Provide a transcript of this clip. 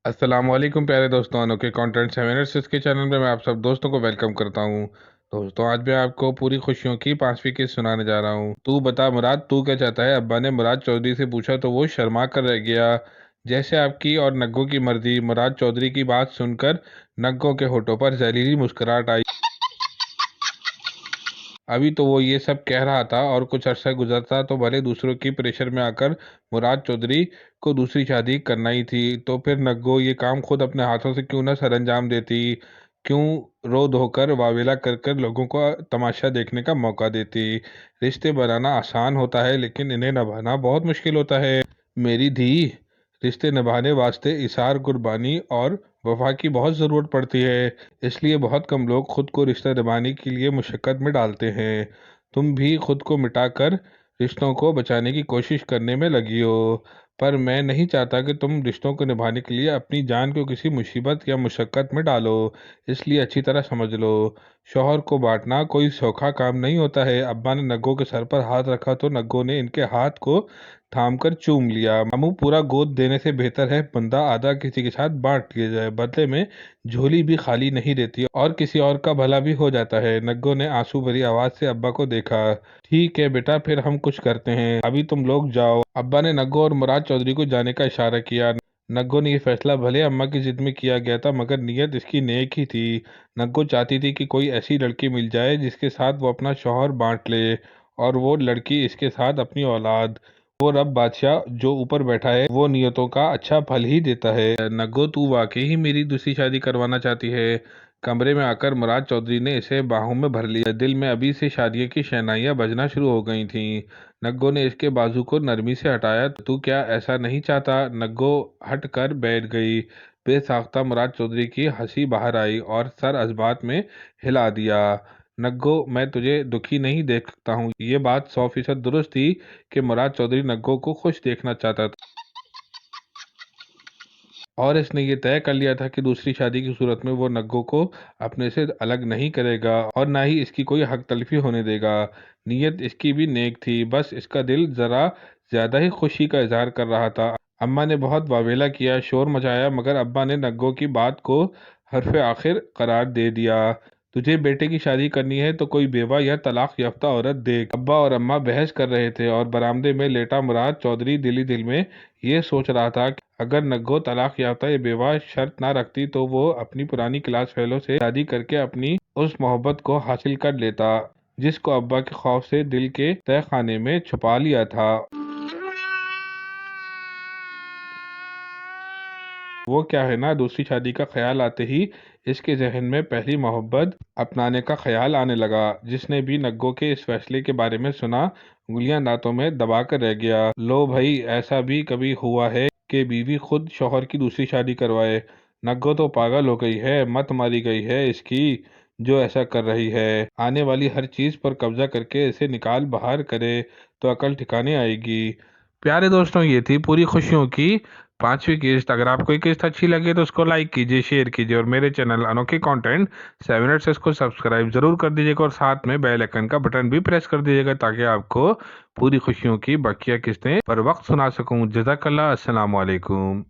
अस्सलाम वालेकुम प्यारे दोस्तों, अनोखे कंटेंट 7 के चैनल में मैं आप सब दोस्तों को वेलकम करता हूँ। दोस्तों, आज मैं आपको पूरी खुशियों की 5वीं किस्त सुनाने जा रहा हूँ। तू बता मुराद, तू क्या चाहता है? अब्बा ने मुराद चौधरी से पूछा तो वो शर्मा कर रह गया। जैसे आपकी और नग्गो की मर्जी। मुराद चौधरी की बात सुनकर नग्गो के होठों पर जहरीली मुस्कुराहट आई। अभी तो वो ये सब कह रहा था और कुछ अरसा गुजरता तो भले दूसरों की प्रेशर में आकर मुराद चौधरी को दूसरी शादी करना ही थी, तो फिर नग्गो ये काम खुद अपने हाथों से क्यों ना सरअंजाम देती। क्यों रो धोकर वावेला कर कर लोगों को तमाशा देखने का मौका देती। रिश्ते बनाना आसान होता है लेकिन इन्हें निभाना बहुत मुश्किल होता है मेरी धी। रिश्ते निभाने वास्ते इसार, कुर्बानी और वफा की बहुत ज़रूरत पड़ती है। इसलिए बहुत कम लोग खुद को रिश्ता निभाने के लिए मुशक्क़त में डालते हैं। तुम भी खुद को मिटाकर रिश्तों को बचाने की कोशिश करने में लगी हो, पर मैं नहीं चाहता कि तुम रिश्तों को निभाने के लिए अपनी जान को किसी मुसीबत या मुशक्क़त में डालो। इसलिए अच्छी तरह समझ लो, शौहर को बांटना कोई सौखा काम नहीं होता है। अब्बा ने नग्गो के सर पर हाथ रखा तो नग्गो ने इनके हाथ को थामकर चूम लिया। मामू, पूरा गोद देने से बेहतर है बंदा आधा किसी के साथ बांट लिया जाए। बदले में झोली भी खाली नहीं रहती और किसी और का भला भी हो जाता है। नग्गो ने आंसू भरी आवाज से अब्बा को देखा। ठीक है बेटा, फिर हम कुछ करते हैं, अभी तुम लोग जाओ। अब्बा ने नग्गो और मुराद चौधरी को जाने का इशारा किया। नग्गो ने यह फैसला भले अम्मा की जिद में किया गया था, मगर नीयत इसकी नेक ही थी। नग्गो चाहती थी कि कोई ऐसी लड़की मिल जाए जिसके साथ वो अपना शौहर बांट ले, और वो लड़की इसके साथ अपनी औलाद। वो रब बादशाह जो ऊपर बैठा है वो नियतों का अच्छा फल ही देता है। नग्गो, तू वाकई ही मेरी दूसरी शादी करवाना चाहती है? कमरे में आकर मुराद चौधरी ने इसे बाहों में भर लिया। दिल में अभी से शादियों की शहनाइयां बजना शुरू हो गई थीं। नग्गो ने इसके बाजू को नरमी से हटाया। तू क्या ऐसा नहीं चाहता? नग्गो हट कर बैठ गई। बेसाख्ता मुराद चौधरी की हंसी बाहर आई और सर अजबात में हिला दिया। नग्गो, मैं तुझे दुखी नहीं देखता हूँ। ये बात 100% दुरुस्त थी कि मुराद चौधरी नग्गो को खुश देखना चाहता था, और इसने ये तय कर लिया था कि दूसरी शादी की सूरत में वो नग्गो को अपने से अलग नहीं करेगा और ना ही इसकी कोई हक तलफी होने देगा। नीयत इसकी भी नेक थी, बस इसका दिल जरा ज्यादा ही खुशी का इजहार कर रहा था। अम्मा ने बहुत वावेला किया, शोर मचाया, मगर अब्बा ने नग्गो की बात को हरफ आखिर करार दे दिया। तुझे बेटे की शादी करनी है तो कोई बेवा या तलाक याफ्ता औरत देख। अब्बा और अम्मा बहस कर रहे थे और बरामदे में लेटा मुराद चौधरी दिली दिल में ये सोच रहा था कि अगर नग्गो तलाक याफ्ता या बेवा शर्त ना रखती तो वो अपनी पुरानी क्लास फेलो से शादी करके अपनी उस मोहब्बत को हासिल कर लेता जिसको अब्बा के खौफ से दिल के तह खाने में छुपा लिया था। वो क्या है ना, दूसरी शादी का ख्याल आते ही इसके जहन में पहली मोहब्बत अपनाने का ख्याल आने लगा। जिसने भी नग्गो के इस फैसले के बारे में सुना, उंगलियां दांतों में दबा कर रह गया। लो भाई, ऐसा भी कभी हुआ है कि बीवी खुद शौहर की दूसरी शादी करवाए? नग्गो तो पागल हो गई है, मत मारी गई है इसकी, जो ऐसा कर रही है। आने वाली हर चीज पर कब्जा करके इसे निकाल बाहर करे तो अकल ठिकाने आएगी। प्यारे दोस्तों, ये थी पूरी खुशियों की 5वीं किस्त। अगर आपको ये किस्त अच्छी लगे तो उसको लाइक कीजिए, शेयर कीजिए और मेरे चैनल अनोखे कंटेंट 7 को सब्सक्राइब जरूर कर दीजिएगा और साथ में बेल आइकन का बटन भी प्रेस कर दीजिएगा ताकि आपको पूरी खुशियों की बकिया किस्तें पर वक्त सुना सकूं। जज़ाकल्लाह, अस्सलाम वालेकुम।